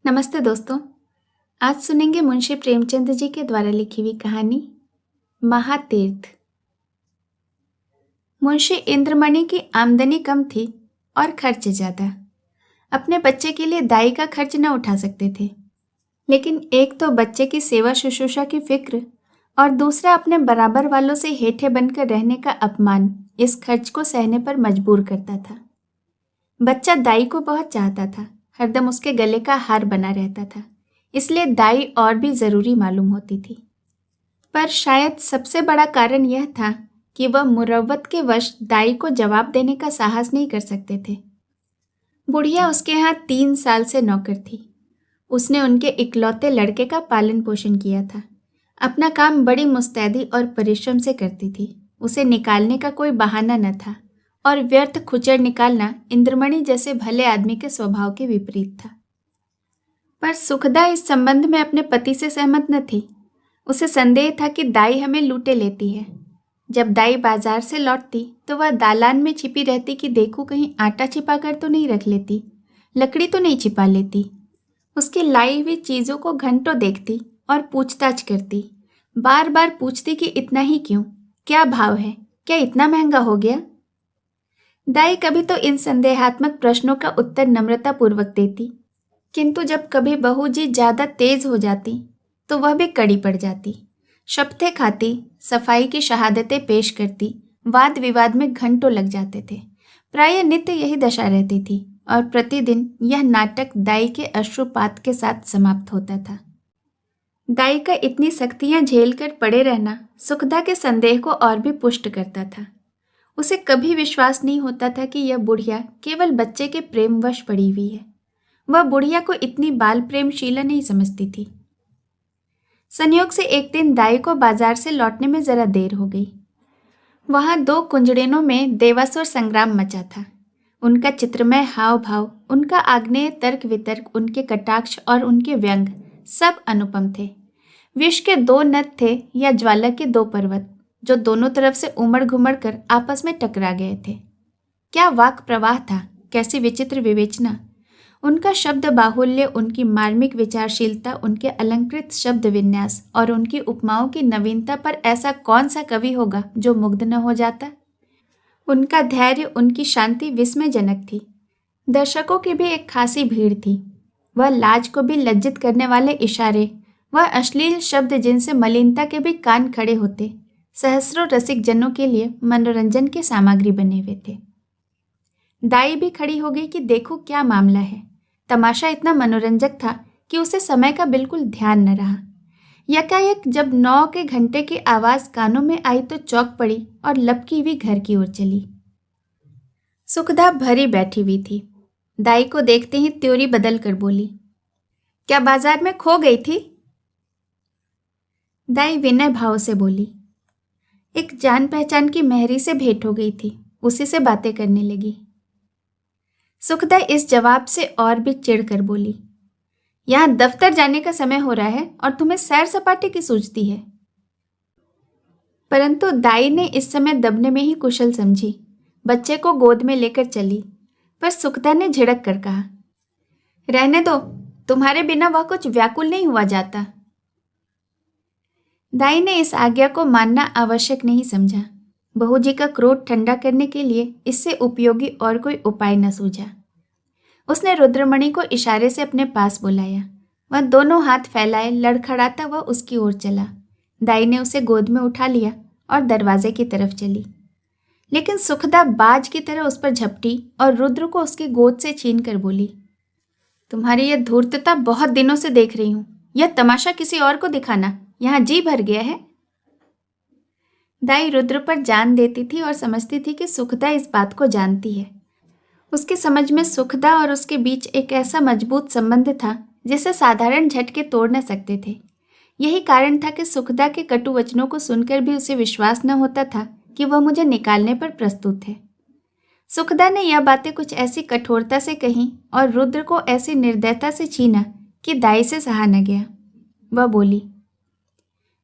नमस्ते दोस्तों। आज सुनेंगे मुंशी प्रेमचंद जी के द्वारा लिखी हुई कहानी महातीर्थ। मुंशी इंद्रमणि की आमदनी कम थी और खर्च ज्यादा। अपने बच्चे के लिए दाई का खर्च न उठा सकते थे, लेकिन एक तो बच्चे की सेवा शुश्रूषा की फिक्र और दूसरा अपने बराबर वालों से हेठे बनकर रहने का अपमान इस खर्च को सहने पर मजबूर करता था। बच्चा दाई को बहुत चाहता था, हरदम उसके गले का हार बना रहता था, इसलिए दाई और भी जरूरी मालूम होती थी। पर शायद सबसे बड़ा कारण यह था कि वह मुरव्वत के वश दाई को जवाब देने का साहस नहीं कर सकते थे। बुढ़िया उसके यहाँ 3 साल से नौकर थी। उसने उनके इकलौते लड़के का पालन पोषण किया था। अपना काम बड़ी मुस्तैदी और परिश्रम से करती थी। उसे निकालने का कोई बहाना न था और व्यर्थ खुचर निकालना इंद्रमणि जैसे भले आदमी के स्वभाव के विपरीत था। पर सुखदा इस संबंध में अपने पति से सहमत न थी। उसे संदेह था कि दाई हमें लूटे लेती है। जब दाई बाजार से लौटती तो वह दालान में छिपी रहती कि देखूं कहीं आटा छिपा कर तो नहीं रख लेती, लकड़ी तो नहीं छिपा लेती। उसकी लाई हुई चीज़ों को घंटों देखती और पूछताछ करती। बार बार पूछती कि इतना ही क्यों, क्या भाव है, क्या इतना महंगा हो गया। दाई कभी तो इन संदेहात्मक प्रश्नों का उत्तर नम्रता पूर्वक देती, किंतु जब कभी बहू जी ज्यादा तेज हो जाती तो वह भी कड़ी पड़ जाती। शपथें खाती, सफाई की शहादतें पेश करती, वाद विवाद में घंटों लग जाते थे। प्रायः नित्य यही दशा रहती थी और प्रतिदिन यह नाटक दाई के अश्रुपात के साथ समाप्त होता था। दाई का इतनी सख्तियां झेल कर पड़े रहना सुखदा के संदेह को और भी पुष्ट करता था। उसे कभी विश्वास नहीं होता था कि यह बुढ़िया केवल बच्चे के प्रेमवश पड़ी हुई है। वह बुढ़िया को इतनी बाल प्रेमशीला नहीं समझती थी। संयोग से एक दिन दाई को बाजार से लौटने में जरा देर हो गई। वहां 2 कुंजड़िनों में देवासुर संग्राम मचा था। उनका चित्रमय हाव भाव, उनका आग्नेय तर्क वितर्क, उनके कटाक्ष और उनके व्यंग सब अनुपम थे। विष के 2 नद थे या ज्वाला के 2 पर्वत, जो दोनों तरफ से उमड़ घुमड़ कर आपस में टकरा गए थे। क्या वाक प्रवाह था, कैसी विचित्र विवेचना। उनका शब्द बाहुल्य, उनकी मार्मिक विचारशीलता, उनके अलंकृत शब्द विन्यास और उनकी उपमाओं की नवीनता पर ऐसा कौन सा कवि होगा जो मुग्ध न हो जाता। उनका धैर्य, उनकी शांति विस्मयजनक थी। दर्शकों की भी एक खासी भीड़ थी। वह लाज को भी लज्जित करने वाले इशारे, वह अश्लील शब्द जिनसे मलिनता के भी कान खड़े होते, सहस्रों रसिक जनों के लिए मनोरंजन की सामग्री बने हुए थे। दाई भी खड़ी हो गई कि देखो क्या मामला है। तमाशा इतना मनोरंजक था कि उसे समय का बिल्कुल ध्यान न रहा। यकायक जब 9 के घंटे की आवाज कानों में आई तो चौंक पड़ी और लपकी हुई घर की ओर चली। सुखदा भरी बैठी हुई थी। दाई को देखते ही त्योरी बदल कर बोली, क्या बाजार में खो गई थी? दाई विनय भाव से बोली, एक जान पहचान की मेहरी से भेंट हो गई थी, उसी से बातें करने लगी। सुखदा इस जवाब से और भी चिढ़ कर बोली, यहां दफ्तर जाने का समय हो रहा है और तुम्हें सैर सपाटे की सूझती है। परंतु दाई ने इस समय दबने में ही कुशल समझी। बच्चे को गोद में लेकर चली, पर सुखदा ने झिड़क कर कहा, रहने दो, तुम्हारे बिना वह कुछ व्याकुल नहीं हुआ जाता। दाई ने इस आज्ञा को मानना आवश्यक नहीं समझा। बहू जी का क्रोध ठंडा करने के लिए इससे उपयोगी और कोई उपाय न सूझा। उसने रुद्रमणि को इशारे से अपने पास बुलाया। वह दोनों हाथ फैलाए लड़खड़ाता वह उसकी ओर चला। दाई ने उसे गोद में उठा लिया और दरवाजे की तरफ चली, लेकिन सुखदा बाज की तरह उस पर झपटी और रुद्र को उसकी गोद से छीन कर बोली, तुम्हारी यह धूर्तता बहुत दिनों से देख रही हूं। यह तमाशा किसी और को दिखाना, यहां जी भर गया है। दाई रुद्र पर जान देती थी और समझती थी कि सुखदा इस बात को जानती है। उसके समझ में सुखदा और उसके बीच एक ऐसा मजबूत संबंध था जिसे साधारण झटके तोड़ न सकते थे। यही कारण था कि सुखदा के कटु वचनों को सुनकर भी उसे विश्वास न होता था कि वह मुझे निकालने पर प्रस्तुत है। सुखदा ने यह बातें कुछ ऐसी कठोरता से कही और रुद्र को ऐसी निर्दयता से छीना कि दाई से सहा न गया। वह बोली,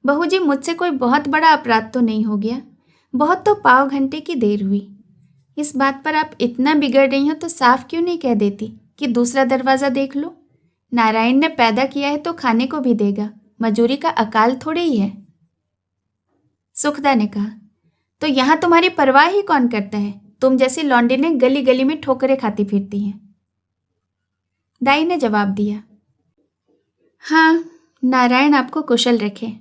बहू जी, मुझसे कोई बहुत बड़ा अपराध तो नहीं हो गया, बहुत तो पाव घंटे की देर हुई। इस बात पर आप इतना बिगड़ रही हो तो साफ क्यों नहीं कह देती कि दूसरा दरवाज़ा देख लो। नारायण ने पैदा किया है तो खाने को भी देगा, मजूरी का अकाल थोड़े ही है। सुखदा ने कहा, तो यहाँ तुम्हारी परवाह ही कौन करता है? तुम जैसी लौंडी ने गली गली में ठोकरें खाती फिरती हैं। दाई ने जवाब दिया, हाँ, नारायण आपको कुशल रखे।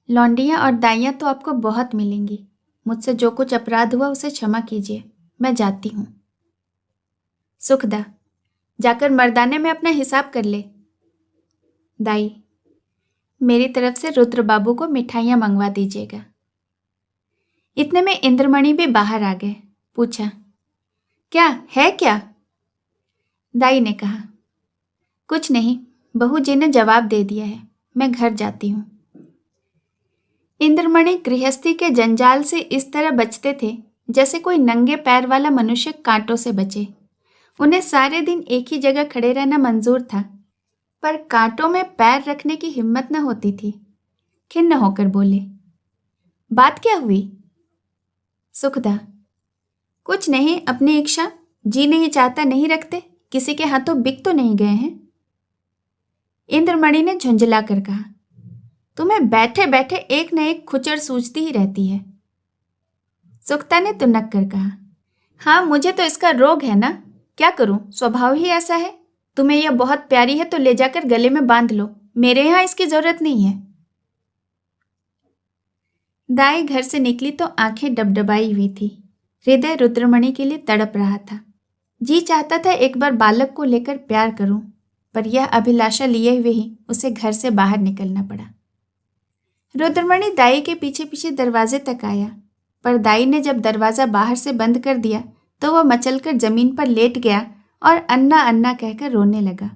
लौंडियाँ और दाइयाँ तो आपको बहुत मिलेंगी। मुझसे जो कुछ अपराध हुआ उसे क्षमा कीजिए, मैं जाती हूँ। सुखदा, जाकर मर्दाने में अपना हिसाब कर ले। दाई, मेरी तरफ से रुद्र बाबू को मिठाइयाँ मंगवा दीजिएगा। इतने में इंद्रमणि भी बाहर आ गए। पूछा, क्या है क्या? दाई ने कहा, कुछ नहीं, बहू जी ने जवाब दे दिया है, मैं घर जाती हूँ। इंद्रमणि गृहस्थी के जंजाल से इस तरह बचते थे जैसे कोई नंगे पैर वाला मनुष्य कांटों से बचे। उन्हें सारे दिन एक ही जगह खड़े रहना मंजूर था, पर कांटों में पैर रखने की हिम्मत न होती थी। खिन्न होकर बोले, बात क्या हुई? सुखदा, कुछ नहीं, अपनी इच्छा, जी नहीं चाहता नहीं रखते, किसी के हाथों बिक तो नहीं गए हैं। इंद्रमणि ने झुंझला कर कहा, तुम्हें बैठे बैठे एक न एक खुचर सूझती ही रहती है। सुखदा ने तुनक कर कहा, हाँ, मुझे तो इसका रोग है ना, क्या करूं, स्वभाव ही ऐसा है। तुम्हें यह बहुत प्यारी है तो ले जाकर गले में बांध लो, मेरे यहां इसकी जरूरत नहीं है। दाई घर से निकली तो आंखें डबडबाई हुई थी। हृदय रुद्रमणि के लिए तड़प रहा था। जी चाहता था एक बार बालक को लेकर प्यार करूं, पर यह अभिलाषा लिए हुए ही उसे घर से बाहर निकलना पड़ा। रुद्रमणि दाई के पीछे पीछे दरवाजे तक आया, पर दाई ने जब दरवाजा बाहर से बंद कर दिया तो वह मचलकर जमीन पर लेट गया और अन्ना अन्ना कहकर रोने लगा।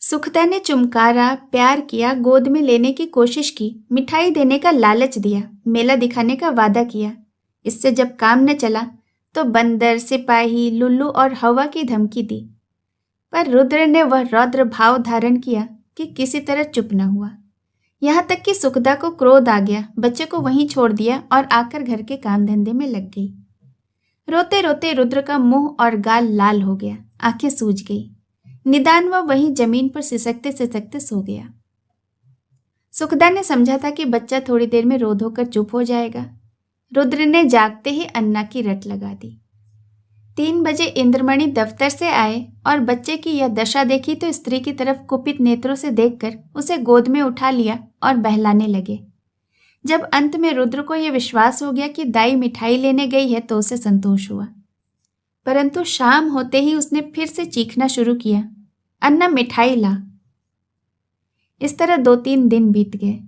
सुखदा ने चुमकारा, प्यार किया, गोद में लेने की कोशिश की, मिठाई देने का लालच दिया, मेला दिखाने का वादा किया। इससे जब काम न चला तो बंदर, सिपाही, लुल्लू और हवा की धमकी दी, पर रुद्र ने वह रौद्र भाव धारण किया कि किसी तरह चुप न हुआ। यहाँ तक कि सुखदा को क्रोध आ गया, बच्चे को वहीं छोड़ दिया और आकर घर के काम धंधे में लग गई। रोते रोते रुद्र का मुंह और गाल लाल हो गया, आंखें सूज गई। निदान वह वहीं जमीन पर सिसकते सिसकते सो गया। सुखदा ने समझा था कि बच्चा थोड़ी देर में रो धोकर चुप हो जाएगा। रुद्र ने जागते ही अन्ना की रट लगा दी। 3 बजे इंद्रमणि दफ्तर से आए और बच्चे की यह दशा देखी तो स्त्री की तरफ कुपित नेत्रों से देखकर उसे गोद में उठा लिया और बहलाने लगे। जब अंत में रुद्र को यह विश्वास हो गया कि दाई मिठाई लेने गई है तो उसे संतोष हुआ, परंतु शाम होते ही उसने फिर से चीखना शुरू किया, अन्ना मिठाई ला। इस तरह 2-3 दिन बीत गए।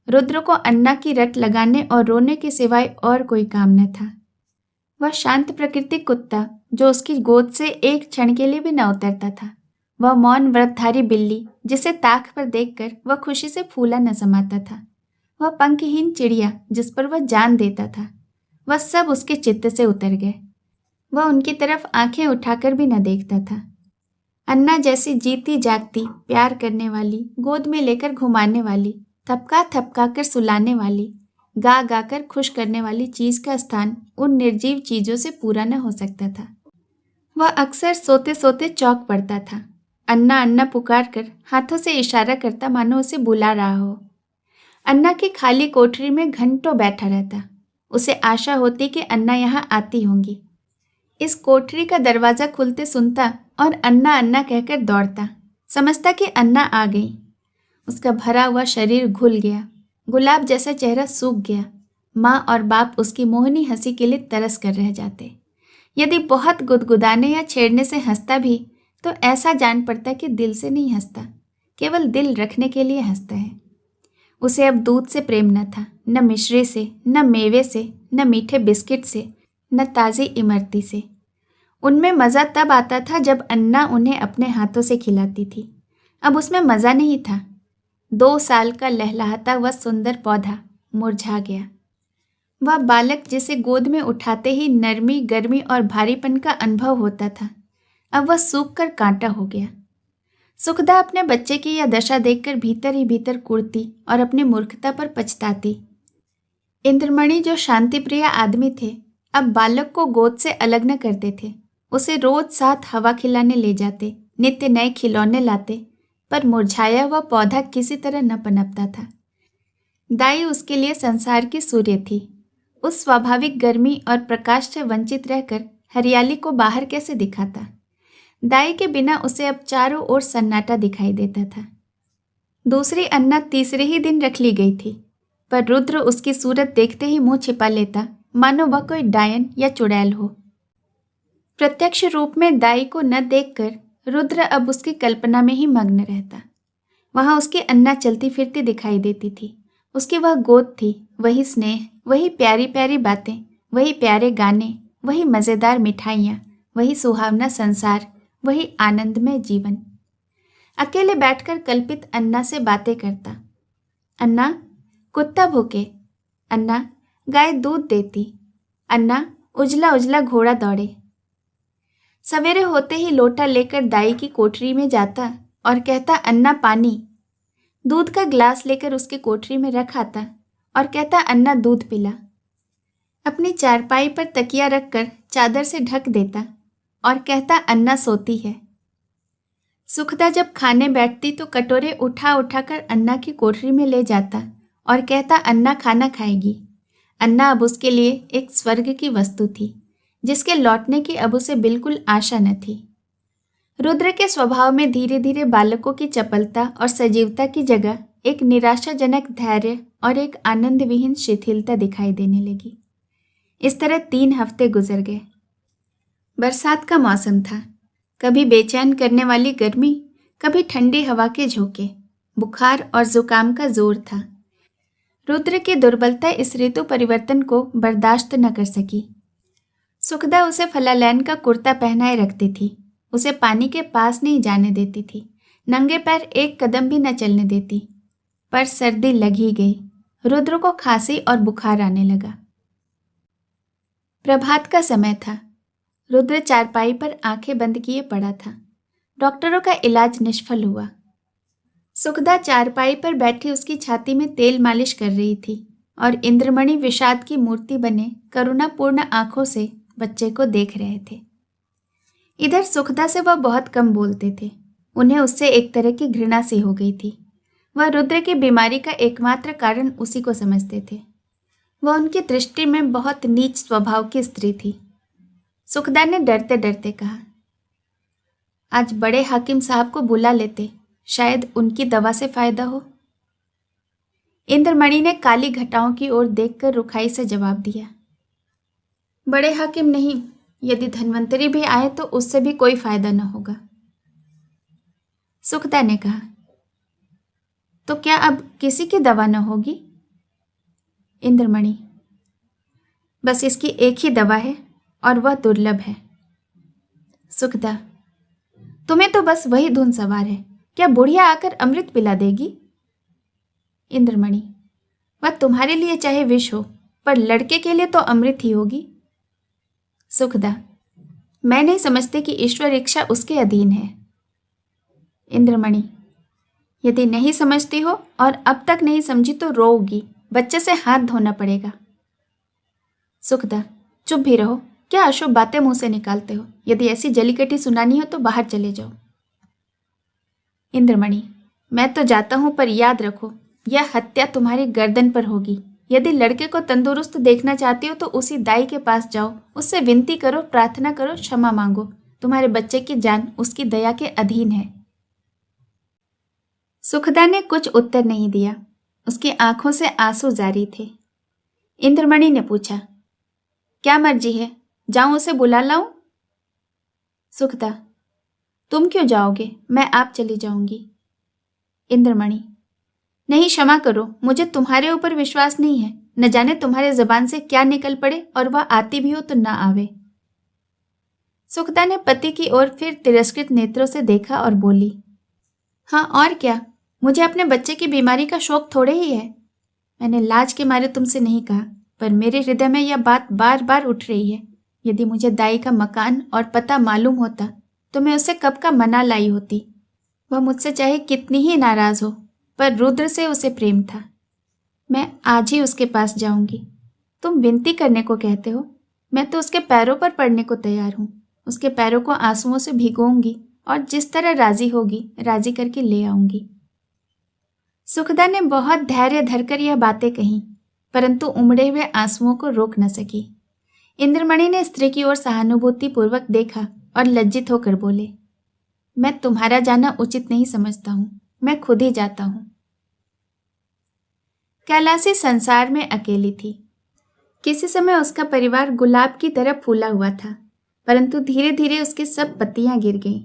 रुद्र को अन्ना की रट लगाने और रोने के सिवाय और कोई काम न था। वह शांत प्रकृति कुत्ता जो उसकी गोद से एक क्षण के लिए भी न उतरता था, वह मौन व्रतधारी बिल्ली जिसे ताक पर देखकर वह खुशी से फूला न समाता था, वह पंखहीन चिड़िया जिस पर वह जान देता था, वह सब उसके चित्त से उतर गए। वह उनकी तरफ आंखें उठाकर भी न देखता था। अन्ना जैसी जीती जागती, प्यार करने वाली, गोद में लेकर घुमाने वाली, थपका थपका कर सुलाने वाली, गा गा कर खुश करने वाली चीज का स्थान उन निर्जीव चीजों से पूरा न हो सकता था। वह अक्सर सोते सोते चौंक पड़ता था, अन्ना अन्ना पुकार कर हाथों से इशारा करता मानो उसे बुला रहा हो। अन्ना की खाली कोठरी में घंटों बैठा रहता। उसे आशा होती कि अन्ना यहाँ आती होंगी। इस कोठरी का दरवाजा खुलते सुनता और अन्ना अन्ना कहकर दौड़ता, समझता कि अन्ना आ गई। उसका भरा हुआ शरीर घुल गया, गुलाब जैसा चेहरा सूख गया। माँ और बाप उसकी मोहनी हंसी के लिए तरस कर रह जाते। यदि बहुत गुदगुदाने या छेड़ने से हंसता भी तो ऐसा जान पड़ता कि दिल से नहीं हंसता, केवल दिल रखने के लिए हंसता है। उसे अब दूध से प्रेम न था, न मिश्री से, न मेवे से, न मीठे बिस्किट से, न ताज़ी इमरती से। उनमें मज़ा तब आता था जब अन्ना उन्हें अपने हाथों से खिलाती थी। अब उसमें मज़ा नहीं था। 2 साल का लहलहाता वह सुंदर पौधा मुरझा गया। वह बालक जिसे गोद में उठाते ही नरमी, गर्मी और भारीपन का अनुभव होता था, अब वह सूख कर कांटा हो गया। सुखदा अपने बच्चे की यह दशा देखकर भीतर ही भीतर कुढ़ती और अपनी मूर्खता पर पछताती। इंद्रमणि जो शांतिप्रिय आदमी थे, अब बालक को गोद से अलग न करते थे। उसे रोज साथ हवा खिलाने ले जाते, नित्य नए खिलौने लाते, पर मुरझाया हुआ पौधा किसी तरह न पनपता था। दाई उसके लिए संसार की सूर्य थी। उस स्वाभाविक गर्मी और प्रकाश से वंचित रहकर हरियाली को बाहर कैसे दिखाता। दाई के बिना उसे अब चारों ओर सन्नाटा दिखाई देता था। दूसरी अन्ना तीसरे ही दिन रख ली गई थी, पर रुद्र उसकी सूरत देखते ही मुंह छिपा लेता, मानो वह कोई डायन या चुड़ैल हो। प्रत्यक्ष रूप में दाई को न देखकर रुद्र अब उसकी कल्पना में ही मग्न रहता। वहां उसकी अन्ना चलती फिरती दिखाई देती थी। उसकी वह गोद थी, वही स्नेह, वही प्यारी प्यारी बातें, वही प्यारे गाने, वही मज़ेदार मिठाइयाँ, वही सुहावना संसार, वही आनंदमय जीवन। अकेले बैठकर कल्पित अन्ना से बातें करता। अन्ना, कुत्ता भूखे। अन्ना, गाय दूध देती। अन्ना, उजला उजला घोड़ा दौड़े। सवेरे होते ही लोटा लेकर दाई की कोठरी में जाता और कहता, अन्ना पानी। दूध का ग्लास लेकर उसकी कोठरी में रख आता और कहता, अन्ना दूध पिला। अपनी चारपाई पर तकिया रखकर चादर से ढक देता और कहता, अन्ना सोती है। सुखदा जब खाने बैठती तो कटोरे उठा उठाकर अन्ना की कोठरी में ले जाता और कहता, अन्ना खाना खाएगी। अन्ना अब उसके लिए एक स्वर्ग की वस्तु थी, जिसके लौटने की अब उसे बिल्कुल आशा न थी। रुद्र के स्वभाव में धीरे धीरे बालकों की चपलता और सजीवता की जगह एक निराशाजनक धैर्य और एक आनंद विहीन शिथिलता दिखाई देने लगी। इस तरह 3 हफ्ते गुजर गए। बरसात का मौसम था। कभी बेचैन करने वाली गर्मी, कभी ठंडी हवा के झोंके, बुखार और जुकाम का जोर था। रुद्र की दुर्बलता इस ऋतु परिवर्तन को बर्दाश्त न कर सकी। सुखदा उसे फलालैन का कुर्ता पहनाए रखती थी, उसे पानी के पास नहीं जाने देती थी, नंगे पैर एक कदम भी न चलने देती। पर सर्दी लग ही गई। रुद्र को खांसी और बुखार आने लगा। प्रभात का समय था। रुद्र चारपाई पर आंखें बंद किए पड़ा था। डॉक्टरों का इलाज निष्फल हुआ। सुखदा चारपाई पर बैठी उसकी छाती में तेल मालिश कर रही थी और इंद्रमणि विषाद की मूर्ति बने करुणापूर्ण आंखों से बच्चे को देख रहे थे। इधर सुखदा से वह बहुत कम बोलते थे। उन्हें उससे एक तरह की घृणा सी हो गई थी। वह रुद्र की बीमारी का एकमात्र कारण उसी को समझते थे। वह उनकी दृष्टि में बहुत नीच स्वभाव की स्त्री थी। सुखदा ने डरते डरते कहा, आज बड़े हाकिम साहब को बुला लेते, शायद उनकी दवा से फायदा हो। इंद्रमणि ने काली घटाओं की ओर देखकर रुखाई से जवाब दिया, बड़े हाकिम नहीं, यदि धन्वंतरी भी आए तो उससे भी कोई फायदा न होगा। सुखदा ने कहा, तो क्या अब किसी की दवा न होगी? इंद्रमणि, बस इसकी एक ही दवा है और वह दुर्लभ है। सुखदा, तुम्हें तो बस वही धुन सवार है, क्या बुढ़िया आकर अमृत पिला देगी? इंद्रमणि, वह तुम्हारे लिए चाहे विष हो, पर लड़के के लिए तो अमृत ही होगी। सुखदा, मैं नहीं समझती कि ईश्वर इच्छा उसके अधीन है। इंद्रमणि, यदि नहीं समझती हो और अब तक नहीं समझी तो रोओगी, बच्चे से हाथ धोना पड़ेगा। सुखदा, चुप भी रहो, क्या अशुभ बातें मुंह से निकालते हो? यदि ऐसी जलीकटी सुनानी हो तो बाहर चले जाओ। इंद्रमणि, मैं तो जाता हूं, पर याद रखो, यह हत्या तुम्हारी गर्दन पर होगी। यदि लड़के को तंदुरुस्त देखना चाहती हो तो उसी दाई के पास जाओ, उससे विनती करो, प्रार्थना करो, क्षमा मांगो। तुम्हारे बच्चे की जान उसकी दया के अधीन है। सुखदा ने कुछ उत्तर नहीं दिया। उसकी आंखों से आंसू जारी थे। इंद्रमणि ने पूछा, क्या मर्जी है, जाऊं उसे बुला लाऊं? सुखदा, तुम क्यों जाओगे, मैं आप चली जाऊंगी। इंद्रमणि, नहीं, क्षमा करो, मुझे तुम्हारे ऊपर विश्वास नहीं है। न जाने तुम्हारे जबान से क्या निकल पड़े और वह आती भी हो तो ना आवे। सुखदा ने पति की ओर फिर तिरस्कृत नेत्रों से देखा और बोली, हाँ और क्या, मुझे अपने बच्चे की बीमारी का शौक थोड़े ही है। मैंने लाज के मारे तुमसे नहीं कहा, पर मेरे हृदय में यह बात बार बार उठ रही है। यदि मुझे दाई का मकान और पता मालूम होता तो मैं उसे कब का मना लाई होती। वह मुझसे चाहे कितनी ही नाराज हो, पर रुद्र से उसे प्रेम था। मैं आज ही उसके पास जाऊंगी। तुम विनती करने को कहते हो, मैं तो उसके पैरों पर पड़ने को तैयार हूँ। उसके पैरों को आंसुओं से भिगोऊंगी और जिस तरह राजी होगी राजी करके ले आऊंगी। सुखदा ने बहुत धैर्य धरकर यह बातें कहीं, परंतु उमड़े हुए आंसुओं को रोक न सकी। इंद्रमणि ने स्त्री की ओर सहानुभूतिपूर्वक देखा और लज्जित होकर बोले, मैं तुम्हारा जाना उचित नहीं समझता हूं, मैं खुद ही जाता हूं। कैलासी संसार में अकेली थी। किसी समय उसका परिवार गुलाब की तरह फूला हुआ था, परंतु धीरे धीरे उसकी सब पत्तियां गिर गईं।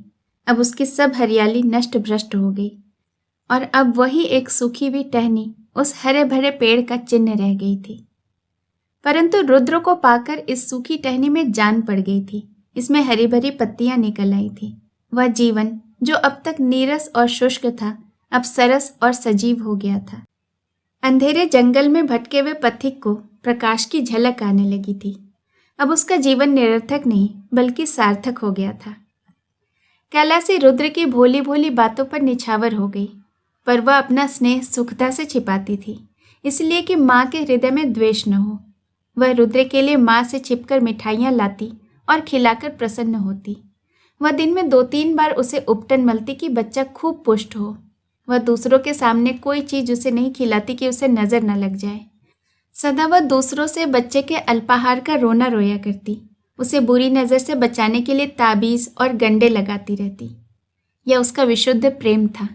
अब उसकी सब हरियाली नष्ट भ्रष्ट हो गई और अब वही एक सूखी हुई टहनी उस हरे भरे पेड़ का चिन्ह रह गई थी। परंतु रुद्र को पाकर इस सूखी टहनी में जान पड़ गई थी। इसमें हरी भरी पत्तियां निकल आई थी। वह जीवन जो अब तक नीरस और शुष्क था, अब सरस और सजीव हो गया था। अंधेरे जंगल में भटके हुए पथिक को प्रकाश की झलक आने लगी थी। अब उसका जीवन निरर्थक नहीं बल्कि सार्थक हो गया था। कैलासी रुद्र की भोली भोली बातों पर निछावर हो गई, पर वह अपना स्नेह सुखदा से छिपाती थी, इसलिए कि माँ के हृदय में द्वेष न हो। वह रुद्र के लिए माँ से छिपकर मिठाइयाँ लाती और खिलाकर प्रसन्न होती। वह दिन में 2-3 बार उसे उपटन मलती कि बच्चा खूब पुष्ट हो। वह दूसरों के सामने कोई चीज उसे नहीं खिलाती कि उसे नजर न लग जाए। सदा वह दूसरों से बच्चे के अल्पाहार का रोना रोया करती। उसे बुरी नज़र से बचाने के लिए ताबीज़ और गंडे लगाती रहती। यह उसका विशुद्ध प्रेम था,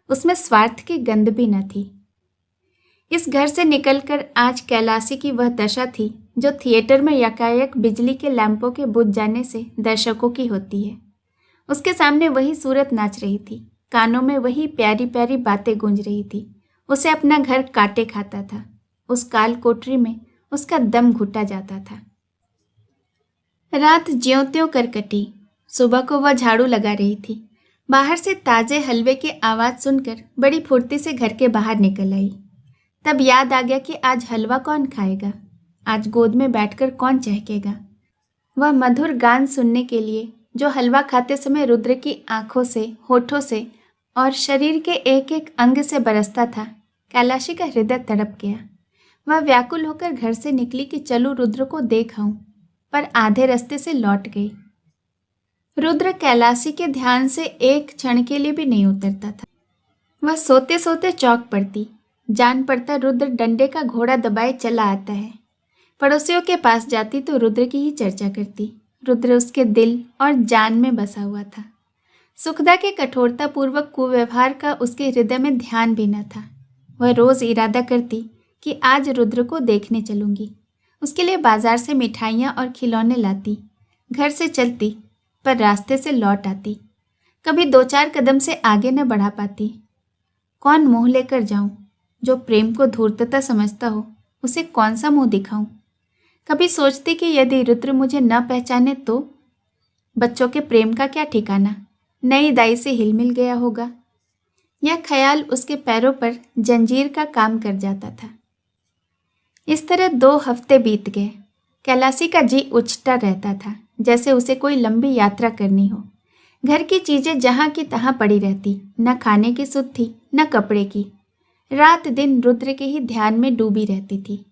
उसमें स्वार्थ की गंध भी न थी। इस घर से निकलकर आज कैलासी की वह दशा थी जो थिएटर में यकायक बिजली के लैंपों के बुझ जाने से दर्शकों की होती है। उसके सामने वही सूरत नाच रही थी, कानों में वही प्यारी प्यारी बातें गूंज रही थी। उसे अपना घर काटे खाता था। उस काल कोठरी में उसका दम घुटा जाता था। रात ज्यों-त्यों कर कटी। सुबह को वह झाड़ू लगा रही थी। बाहर से ताजे हलवे की आवाज़ सुनकर बड़ी फुर्ती से घर के बाहर निकल आई। तब याद आ गया कि आज हलवा कौन खाएगा, आज गोद में बैठकर कौन चहकेगा। वह मधुर गान सुनने के लिए जो हलवा खाते समय रुद्र की आंखों से, होठों से और शरीर के एक एक अंग से बरसता था, कैलाशी का हृदय तड़प गया। वह व्याकुल होकर घर से निकली कि चलूं रुद्र को देख आऊं, पर आधे रास्ते से लौट गई। रुद्र कैलाशी के ध्यान से एक क्षण के लिए भी नहीं उतरता था। वह सोते सोते चौंक पड़ती। जान पड़ता रुद्र डंडे का घोड़ा दबाए चला आता है। पड़ोसियों के पास जाती तो रुद्र की ही चर्चा करती। रुद्र उसके दिल और जान में बसा हुआ था। सुखदा के कठोरतापूर्वक कुव्यवहार का उसके हृदय में ध्यान भी न था। वह रोज इरादा करती कि आज रुद्र को देखने चलूंगी। उसके लिए बाजार से मिठाइयाँ और खिलौने लाती। घर से चलती पर रास्ते से लौट आती। कभी 2-4 कदम से आगे न बढ़ा पाती। कौन मुंह लेकर जाऊं? जो प्रेम को धूर्तता समझता हो उसे कौन सा मुंह दिखाऊं? कभी सोचती कि यदि रुद्र मुझे न पहचाने तो बच्चों के प्रेम का क्या ठिकाना, नई दाई से हिलमिल गया होगा। यह ख्याल उसके पैरों पर जंजीर का काम कर जाता था। इस तरह 2 हफ्ते बीत गए। कैलाशी का जी उछटा रहता था, जैसे उसे कोई लंबी यात्रा करनी हो। घर की चीजें जहाँ की तहाँ पड़ी रहती, न खाने की सुध थी न कपड़े की। रात दिन रुद्र के ही ध्यान में डूबी रहती थी।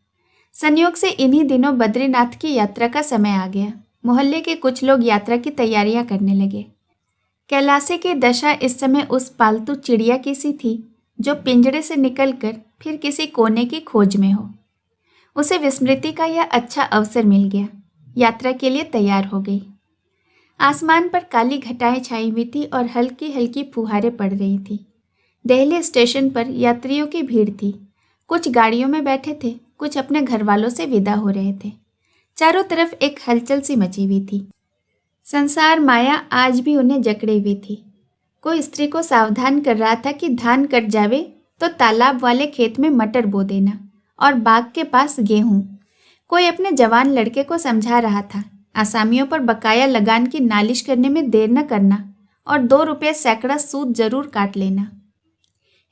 संयोग से इन्हीं दिनों बद्रीनाथ की यात्रा का समय आ गया। मोहल्ले के कुछ लोग यात्रा की तैयारियां करने लगे। कैलाशी की दशा इस समय उस पालतू चिड़िया की सी थी जो पिंजड़े से निकलकर फिर किसी कोने की खोज में हो। उसे विस्मृति का यह अच्छा अवसर मिल गया। यात्रा के लिए तैयार हो गई। आसमान पर काली घटाएं छाई हुई थी और हल्की हल्की फुहारें पड़ रही थी। दिल्ली स्टेशन पर यात्रियों की भीड़ थी। कुछ गाड़ियों में बैठे थे, कुछ अपने घर वालों से विदा हो रहे थे। चारों तरफ एक हलचल सी मची हुई थी। संसार माया आज भी उन्हें जकड़े हुई थी। कोई स्त्री को सावधान कर रहा था कि धान कट जावे तो तालाब वाले खेत में मटर बो देना और बाग के पास गेहूं। कोई अपने जवान लड़के को समझा रहा था आसामियों पर बकाया लगान की नालिश करने में देर न करना और 2 रुपये सैकड़ा सूद जरूर काट लेना।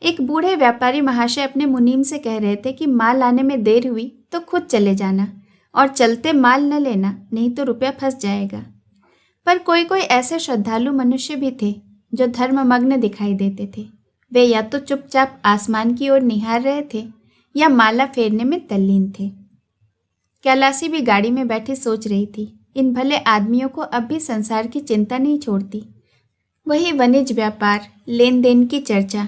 एक बूढ़े व्यापारी महाशय अपने मुनीम से कह रहे थे कि माल आने में देर हुई तो खुद चले जाना और चलते माल न लेना, नहीं तो रुपया फंस जाएगा। पर कोई कोई ऐसे श्रद्धालु मनुष्य भी थे जो धर्ममग्न दिखाई देते थे। वे या तो चुपचाप आसमान की ओर निहार रहे थे या माला फेरने में तल्लीन थे। कैलाशी भी गाड़ी में बैठी सोच रही थी, इन भले आदमियों को अब भी संसार की चिंता नहीं छोड़ती। वही वाणिज्य व्यापार, लेन देन की चर्चा।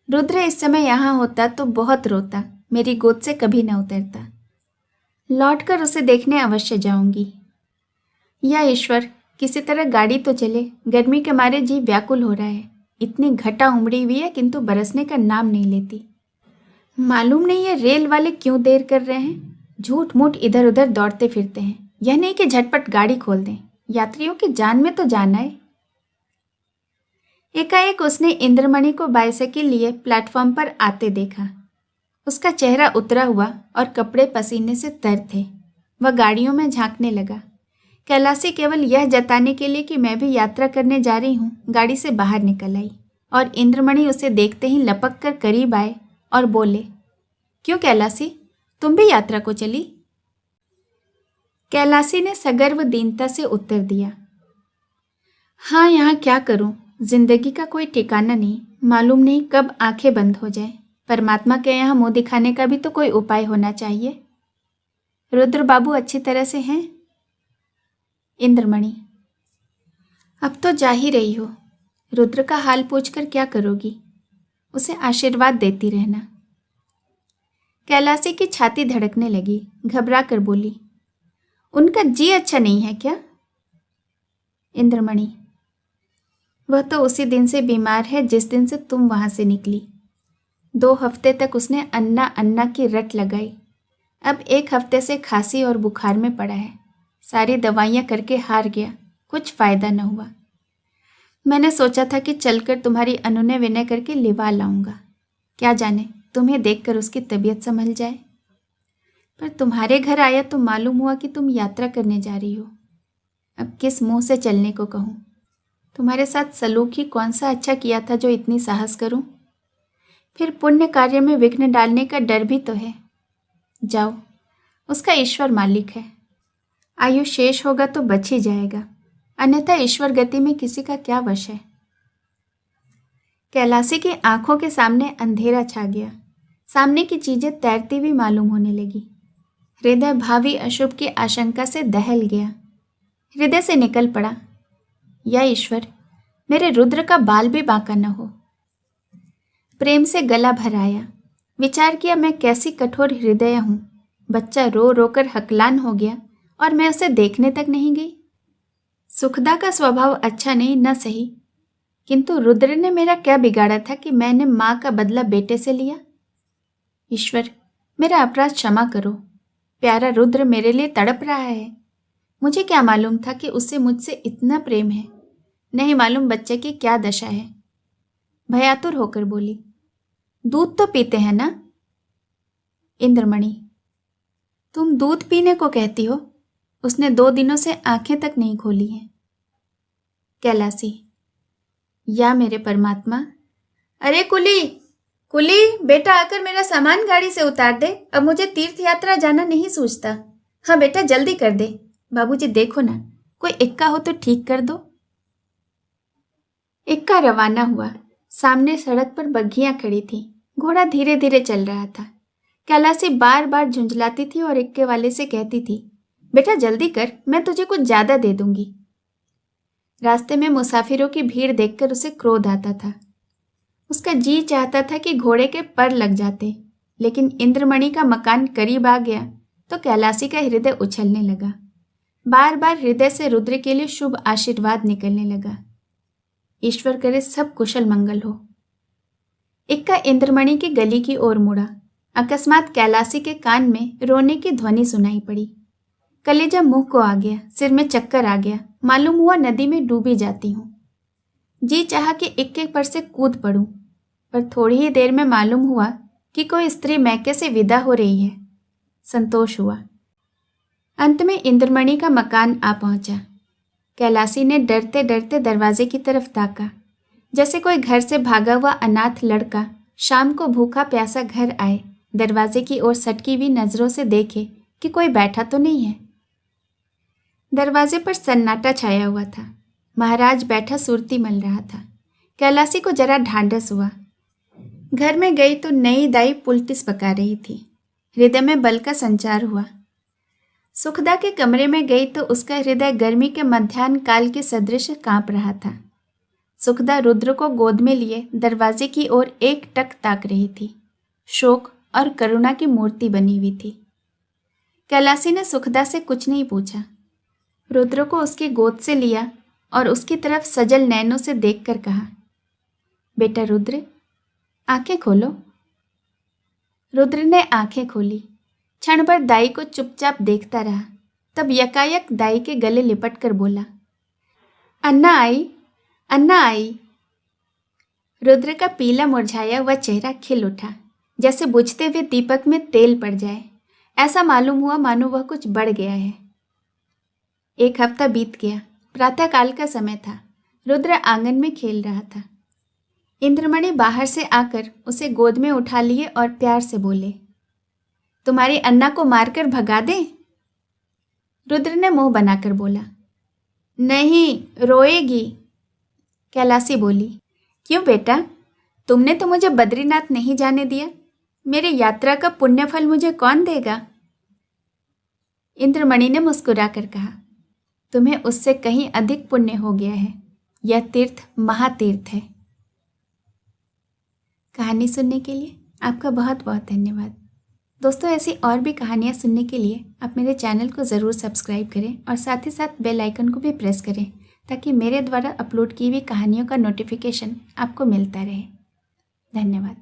रुद्र इस समय यहाँ होता तो बहुत रोता, मेरी गोद से कभी न उतरता। लौटकर उसे देखने अवश्य जाऊंगी। या ईश्वर, किसी तरह गाड़ी तो चले, गर्मी के मारे जी व्याकुल हो रहा है। इतनी घटा उमड़ी हुई है किंतु बरसने का नाम नहीं लेती। मालूम नहीं ये रेल वाले क्यों देर कर रहे हैं, झूठ मूठ इधर उधर दौड़ते फिरते हैं। यह नहीं कि झटपट गाड़ी खोल दें, यात्रियों की जान में तो जाना है। एकाएक उसने इंद्रमणि को बाइसाइकिल लिए प्लेटफॉर्म पर आते देखा। उसका चेहरा उतरा हुआ और कपड़े पसीने से तर थे। वह गाड़ियों में झांकने लगा। कैलासी केवल यह जताने के लिए कि मैं भी यात्रा करने जा रही हूँ गाड़ी से बाहर निकल आई और इंद्रमणि उसे देखते ही लपक कर करीब आए और बोले, क्यों कैलासी, तुम भी यात्रा को चली? कैलासी ने सगर्व दीनता से उत्तर दिया, हाँ, यहाँ क्या करूं, जिंदगी का कोई ठिकाना नहीं, मालूम नहीं कब आंखें बंद हो जाए। परमात्मा के यहाँ मुंह दिखाने का भी तो कोई उपाय होना चाहिए। रुद्र बाबू अच्छी तरह से हैं? इंद्रमणि, अब तो जा ही रही हो, रुद्र का हाल पूछकर क्या करोगी? उसे आशीर्वाद देती रहना। कैलासी की छाती धड़कने लगी, घबरा कर बोली, उनका जी अच्छा नहीं है क्या? इंद्रमणि, वह तो उसी दिन से बीमार है जिस दिन से तुम वहां से निकली। 2 हफ्ते तक उसने अन्ना अन्ना की रट लगाई। अब 1 हफ्ते से खांसी और बुखार में पड़ा है। सारी दवाइयाँ करके हार गया, कुछ फायदा न हुआ। मैंने सोचा था कि चलकर तुम्हारी अनुनय विनय करके लिवा लाऊंगा, क्या जाने तुम्हें देखकर उसकी तबीयत संभल जाए। पर तुम्हारे घर आया तो मालूम हुआ कि तुम यात्रा करने जा रही हो। अब किस मुंह से चलने को कहूँ? तुम्हारे साथ सलूक ही कौन सा अच्छा किया था जो इतनी साहस करूं? फिर पुण्य कार्य में विघ्न डालने का डर भी तो है। जाओ, उसका ईश्वर मालिक है। आयु शेष होगा तो बच ही जाएगा, अन्यथा ईश्वर गति में किसी का क्या वश है। कैलासी की आंखों के सामने अंधेरा छा गया। सामने की चीजें तैरती हुई मालूम होने लगी। हृदय भावी अशुभ की आशंका से दहल गया। हृदय से निकल पड़ा, या ईश्वर, मेरे रुद्र का बाल भी बांका न हो। प्रेम से गला भर आया। विचार किया, मैं कैसी कठोर हृदय हूँ। बच्चा रो रोकर हकलान हो गया और मैं उसे देखने तक नहीं गई। सुखदा का स्वभाव अच्छा नहीं, न सही, किंतु रुद्र ने मेरा क्या बिगाड़ा था कि मैंने माँ का बदला बेटे से लिया? ईश्वर, मेरा अपराध क्षमा करो। प्यारा रुद्र मेरे लिए तड़प रहा है। मुझे क्या मालूम था कि उससे मुझसे इतना प्रेम है। नहीं मालूम बच्चे की क्या दशा है। भयातुर होकर बोली, दूध तो पीते हैं ना? इंद्रमणि, तुम दूध पीने को कहती हो? उसने 2 दिनों से आंखें तक नहीं खोली हैं। कैलासी, या मेरे परमात्मा, अरे कुली, कुली, बेटा आकर मेरा सामान गाड़ी से उतार दे। अब मुझे तीर्थ यात्रा जाना नहीं सूझता। हाँ बेटा, जल्दी कर दे। बाबूजी देखो ना, कोई इक्का हो तो ठीक कर दो। इक्का रवाना हुआ। सामने सड़क पर बग्घियां खड़ी थीं। घोड़ा धीरे धीरे चल रहा था। कैलासी बार बार झुंझलाती थी और इक्के वाले से कहती थी, बेटा जल्दी कर, मैं तुझे कुछ ज्यादा दे दूंगी। रास्ते में मुसाफिरों की भीड़ देखकर उसे क्रोध आता था। उसका जी चाहता था कि घोड़े के पर लग जाते, लेकिन इंद्रमणि का मकान करीब आ गया तो कैलासी का हृदय उछलने लगा। बार बार हृदय से रुद्र के लिए शुभ आशीर्वाद निकलने लगा। ईश्वर करे सब कुशल मंगल हो। इक्का इंद्रमणि की गली की ओर मुड़ा। अकस्मात कैलासी के कान में रोने की ध्वनि सुनाई पड़ी। कलेजा मुंह को आ गया, सिर में चक्कर आ गया, मालूम हुआ नदी में डूबी जाती हूँ। जी चाहा कि इक्के पर से कूद पड़ूं, पर थोड़ी ही देर में मालूम हुआ कि कोई स्त्री मैके से विदा हो रही है। संतोष हुआ। अंत में इंद्रमणि का मकान आ पहुंचा। कैलासी ने डरते डरते दरवाजे की तरफ ताका, जैसे कोई घर से भागा हुआ अनाथ लड़का शाम को भूखा प्यासा घर आए, दरवाजे की ओर सटकी हुई नजरों से देखे कि कोई बैठा तो नहीं है। दरवाजे पर सन्नाटा छाया हुआ था। महाराज बैठा सुरती मल रहा था। कैलासी को जरा ढांढस हुआ। घर में गई तो नई दाई पुलटिस पका रही थी। हृदय में बल का संचार हुआ। सुखदा के कमरे में गई तो उसका हृदय गर्मी के मध्याह्न काल के सदृश कांप रहा था। सुखदा रुद्र को गोद में लिए दरवाजे की ओर एकटक ताक रही थी। शोक और करुणा की मूर्ति बनी हुई थी। कैलाशी ने सुखदा से कुछ नहीं पूछा। रुद्र को उसकी गोद से लिया और उसकी तरफ सजल नैनों से देखकर कहा, बेटा रुद्र, आंखें खोलो। रुद्र ने आंखें खोली। क्षण भर दाई को चुपचाप देखता रहा। तब यकायक दाई के गले लिपट कर बोला, अन्ना आई, अन्ना आई। रुद्र का पीला मुरझाया हुआ चेहरा खिल उठा, जैसे बुझते हुए दीपक में तेल पड़ जाए। ऐसा मालूम हुआ मानो वह कुछ बढ़ गया है। 1 हफ्ता बीत गया। प्रातःकाल का समय था। रुद्र आंगन में खेल रहा था। इंद्रमणि बाहर से आकर उसे गोद में उठा लिए और प्यार से बोले, तुम्हारी अन्ना को मारकर भगा दें? रुद्र ने मुंह बनाकर बोला, नहीं, रोएगी। कैलाशी बोली, क्यों बेटा, तुमने तो मुझे बद्रीनाथ नहीं जाने दिया। मेरी यात्रा का पुण्यफल मुझे कौन देगा? इंद्रमणि ने मुस्कुराकर कहा, तुम्हें उससे कहीं अधिक पुण्य हो गया है। यह तीर्थ महातीर्थ है। कहानी सुनने के लिए आपका बहुत बहुत धन्यवाद। दोस्तों, ऐसी और भी कहानियाँ सुनने के लिए आप मेरे चैनल को ज़रूर सब्सक्राइब करें और साथ ही साथ बेल आइकन को भी प्रेस करें, ताकि मेरे द्वारा अपलोड की हुई कहानियों का नोटिफिकेशन आपको मिलता रहे। धन्यवाद।